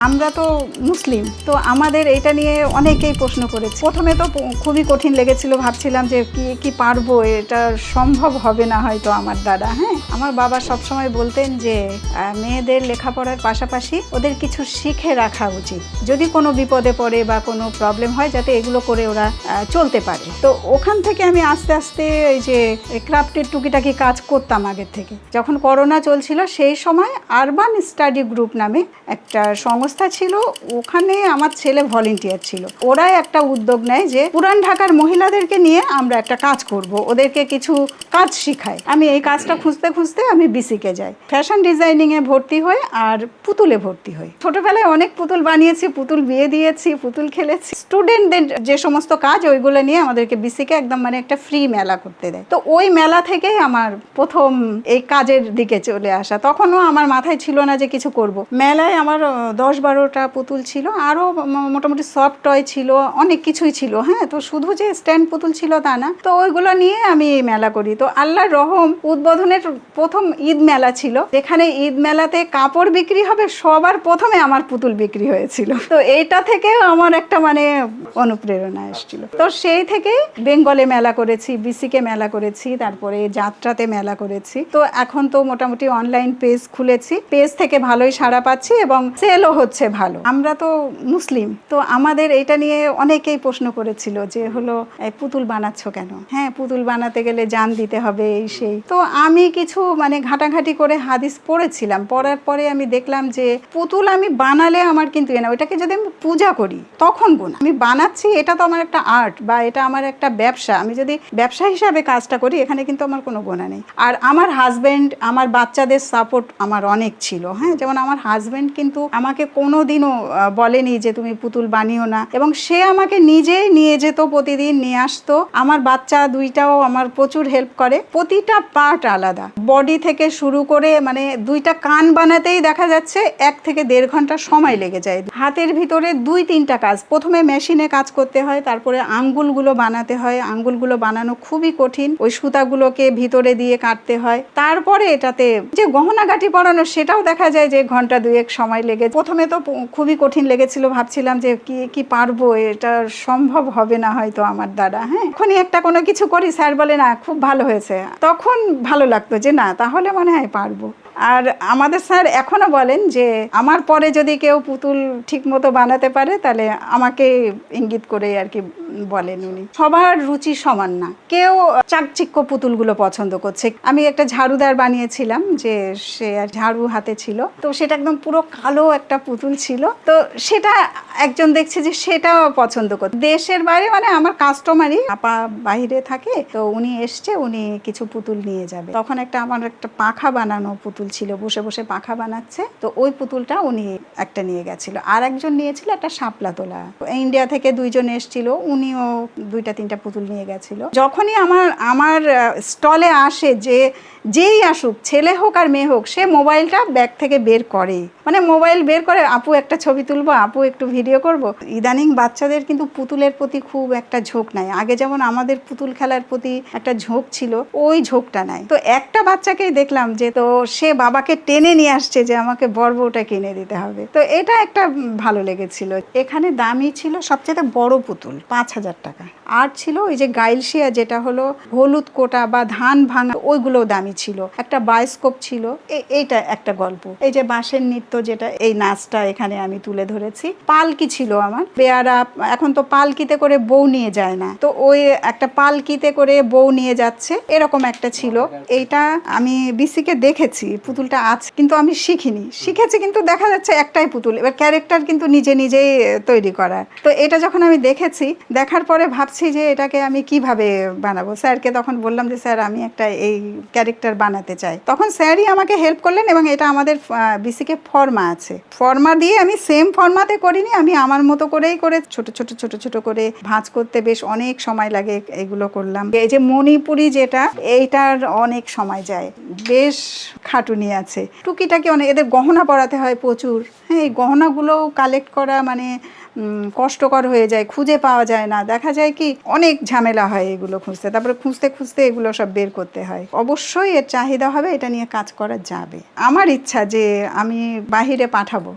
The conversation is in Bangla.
আমরা তো মুসলিম, তো আমাদের এটা নিয়ে অনেকেই প্রশ্ন করেছে। প্রথমে তো খুবই কঠিন লেগেছিল, ভাবছিলাম যে কি পারবো, এটা সম্ভব হবে না হয়তো আমার দ্বারা। হ্যাঁ, আমার বাবা সবসময় বলতেন যে মেয়েদের লেখাপড়ার পাশাপাশি ওদের কিছু শিখে রাখা উচিত, যদি কোনো বিপদে পড়ে বা কোনো প্রবলেম হয় যাতে এগুলো করে ওরা চলতে পারে। তো ওখান থেকে আমি আস্তে আস্তে এই যে ক্রাফটের টুকিটাকি কাজ করতাম আগের থেকে। যখন করোনা চলছিল সেই সময় আরবান স্টাডি গ্রুপ নামে একটা সংস্থা ছিল, ওখানে আমার ছেলে ভলেন্টিয়ার ছিল। ওরাই একটা উদ্যোগ নেয় যে পুরান ঢাকার মহিলাদেরকে নিয়ে আমরা একটা কাজ করব, ওদেরকে কিছু কাজ শিখাই। আমি এই কাজটা খুঁজতে খুঁজতে আমি বিসিকে যাই, ফ্যাশন ডিজাইনিংয়ে ভর্তি হই আর পুতুলে ভর্তি হই। ছোটবেলায় অনেক পুতুল বানিয়েছি, পুতুল বিয়ে দিয়েছি, পুতুল খেলেছি। স্টুডেন্টদের যে সমস্ত কাজ ওইগুলো নিয়ে আমাদেরকে বিসিকে একদম মানে একটা ফ্রি মেলা করতে দেয়। তো ওই মেলা থেকেই আমার প্রথম এই কাজের দিকে চলে আসা। তখনও আমার মাথায় ছিল না যে কিছু করব। মেলায় আমার 10-12টা পুতুল ছিল, আরও মোটামুটি সফট টয় ছিল, অনেক কিছুই ছিল। হ্যাঁ, তো শুধু যে স্ট্যান্ড পুতুল ছিল তা না, তো ওইগুলো নিয়ে আমি মেলা করি। তো আল্লাহর রহম, উদ্বোধনের প্রথম ঈদ মেলা ছিল, যেখানে ঈদ মেলাতে কাপড় বিক্রি হবে সবার প্রথমে আমার পুতুল বিক্রি হয়েছিল। তো এইটা থেকে আমার একটা মানে অনুপ্রেরণা এসেছিল। তো সেই থেকে বেঙ্গলে মেলা করেছি, বিসিকে মেলা করেছি, তারপরে যাত্রাতে মেলা করেছি। তো এখন তো মোটামুটি অনলাইন পেজ খুলেছি, পেজ থেকে ভালোই সাড়া পাচ্ছি এবং সেলও হচ্ছে ভালো। আমরা তো মুসলিম, তো আমাদের এটা নিয়ে অনেকেই প্রশ্ন করেছিল যে হলো পুতুল বানাচ্ছ কেন? হ্যাঁ, পুতুল বানাতে গেলে জান দিতে হবে, এই সেই। তো আমি কিছু মানে ঘাটাঘাটি করে হাদিস পড়েছিলাম, পড়ার পরে আমি দেখলাম যে পুতুল আমি বানালে আমার কিন্তু না, ওইটাকে যদি আমি পূজা করি তখন গুণ। আমি বানাচ্ছি, এটা তো আমার একটা আর্ট বা এটা আমার একটা ব্যবসা, আমি যদি ব্যবসা হিসাবে কাজটা করি এখানে কিন্তু আমার কোনো গোনা নেই। আর আমার হাজব্যান্ড, আমার বাচ্চাদের সাপোর্ট আমার অনেক ছিল। হ্যাঁ, যেমন আমার হাজব্যান্ড কিন্তু আমাকে কোনোদিনও বলেনি যে তুমি পুতুল বানিও না, এবং সে আমাকে নিজেই নিয়ে যেত, প্রতিদিন নিয়ে আসতো। আমার বাচ্চা দুইটাও আমার প্রচুর হেল্প করে, প্রতিটা পার্ট আলাদা, বডি থেকে শুরু করে মানে দুইটা কান বানাতেই দেখা যাচ্ছে 1 থেকে 1.5 ঘন্টা সময় লেগে যায়। হাতের ভিতরে 2-3টা কাজ, প্রথমে মেশিনে কাজ করতে হয়, তারপরে আঙ্গুলগুলো বানাতে হয়, আঙ্গুলগুলো বানানো খুবই কঠিন, ওই সুতাগুলোকে ভিতরে দিয়ে কাটতে হয়, তারপরে এটাতে যে গহনাগাটি পরানো সেটাও দেখা যায় যে 1-2 ঘন্টা সময় লেগে। প্রথমে তো খুবই কঠিন লেগেছিল, ভাবছিলাম যে কি পারবো, এটা সম্ভব হবে না হয়তো আমার দ্বারা। হ্যাঁ, এখনই একটা কোনো কিছু করি, স্যার বলে না খুব ভালো হয়েছে, তখন ভালো লাগতো যে না তাহলে মনে হয় পারবো। আর আমাদের স্যার এখনো বলেন যে আমার পরে যদি কেউ পুতুল ঠিক মতো বানাতে পারে তাহলে আমাকে ইঙ্গিত করে আর কি বলেন উনি। সবার রুচি সমান না, কেউ চাকচিক্য পুতুলগুলো পছন্দ করছে। আমি একটা ঝাড়ুদার বানিয়েছিলাম, যে সে ঝাড়ু হাতে ছিল, তো সেটা একদম পুরো কালো একটা পুতুল ছিল। তো সেটা একজন দেখছে যে সেটাও পছন্দ করছে। দেশের বাইরে মানে আমার কাস্টমারই আপা বাইরে থাকে, তো উনি এসছে, উনি কিছু পুতুল নিয়ে যাবে। তখন আমার একটা পাখা বানানো পুতুল ছিল, বসে বসে পাখা বানাচ্ছে, তো ওই পুতুলটা উনি একটা নিয়ে গেছিল। আর একজন নিয়েছিল একটা শাপলা তোলা, ইন্ডিয়া থেকে 2 জন এসেছিল, উনিও 2-3টা পুতুল নিয়ে গেছিল। যখনই আমার স্টলে আসে, যেই আসুক, ছেলে হোক আর মেয়ে হোক, সে মোবাইলটা ব্যাগ থেকে বের করে, মানে মোবাইল বের করে, আপু একটা ছবি তুলবো, আপু একটু ভিডিও করব। ইদানিং বাচ্চাদের কিন্তু পুতুলের প্রতি খুব একটা ঝোঁক নাই। আগে যেমন আমাদের পুতুল খেলার প্রতি একটা ঝোঁক ছিল, ওই ঝোঁকটা নাই। তো একটা বাচ্চাকেই দেখলাম যে তো সে বাবাকে টেনে নিয়ে আসছে যে আমাকে বড়টা কিনে দিতে হবে। তো এটা একটা ভালো লেগেছিল। এখানে দামি ছিল সবচেয়ে বড় পুতুল 5,000 টাকা। আর ছিল ওই যে গাইলশিয়া, যেটা হলো হলুদ কোটা বা ধান ভাঙা, ওইগুলোও দামি ছিল। একটা বায়োস্কোপ ছিল। এইটা একটা গল্প, এই যে বাঁশের নৃত্য, যেটা এই নাচটা এখানে আমি তুলে ধরেছি। পালকি ছিল আমার, বেয়ারা, এখন তো পালকিতে করে বউ নিয়ে যায় না, তো ওই একটা পালকিতে করে বউ নিয়ে যাচ্ছে, এরকম একটা ছিল। এইটা আমি বিসিকে দেখেছি, পুতুলটা আছে কিন্তু আমি শিখিনি, শিখেছি কিন্তু দেখা যাচ্ছে একটাই পুতুল, এবার ক্যারেক্টার কিন্তু নিজেই তৈরি করার। তো এটা যখন আমি দেখেছি, দেখার পরে ভাবছি যে এটাকে আমি কিভাবে বানাবো। স্যারকে তখন বললাম যে স্যার আমি একটা এই ক্যারেক্টার বানাতে চাই। তখন স্যারই আমাকে হেল্প করলেন, এবং এটা আমাদের বিসিকে ফর্মা আছে, ফর্মা দিয়ে আমি সেম ফর্মাতে করিনি, আমি আমার মতো করেই করে ছোট করে ভাঁজ করতে বেশ অনেক সময় লাগে, এগুলো করলাম। এই যে মণিপুরি, যেটা এইটার অনেক সময় যায়, বেশ খাটুনি আছে। টুকিটাকি অনেক, এদের গহনা পরাতে হয় প্রচুর। হ্যাঁ, এই গহনাগুলো কালেক্ট করা মানে কষ্টকর হয়ে যায়, খুঁজে পাওয়া যায় না, দেখা যায় কি অনেক ঝামেলা হয় এগুলো খুঁজতে, তারপরে খুঁজতে এগুলো সব বের করতে হয়। অবশ্যই এর চাহিদা হবে, এটা নিয়ে কাজ করা যাবে। আমার ইচ্ছা যে আমি বাহিরে পাঠাবো।